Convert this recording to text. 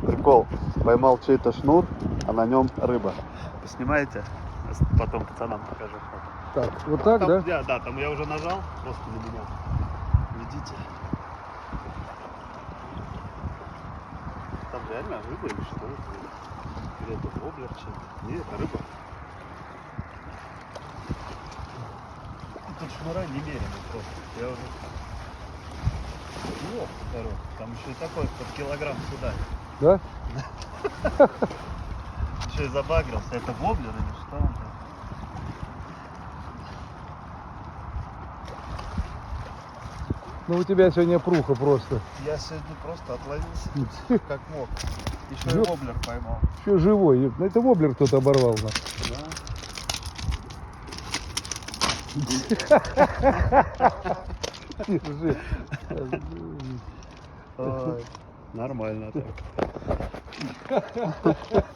Прикол. Поймал чей-то шнур, а на нем рыба. Снимаете? Потом пацанам покажу. Так, вот так, Там, да? Да, там я уже нажал, просто на меня. Видите? Там реально рыба или что это? Или это воблер что-то? Нет, это рыба. Тут шнура немерено просто. Я уже... О, здорово. Там еще и такой под килограмм сюда. Да? Еще и забагрился. Это воблер или что он там? Ну у тебя сегодня пруха просто. Я сегодня просто отловился тут, как мог. Еще и Ёп. воблер поймал. Еще живой. Ну это воблер кто-то оборвал. Да? Держи. Ой, нормально так.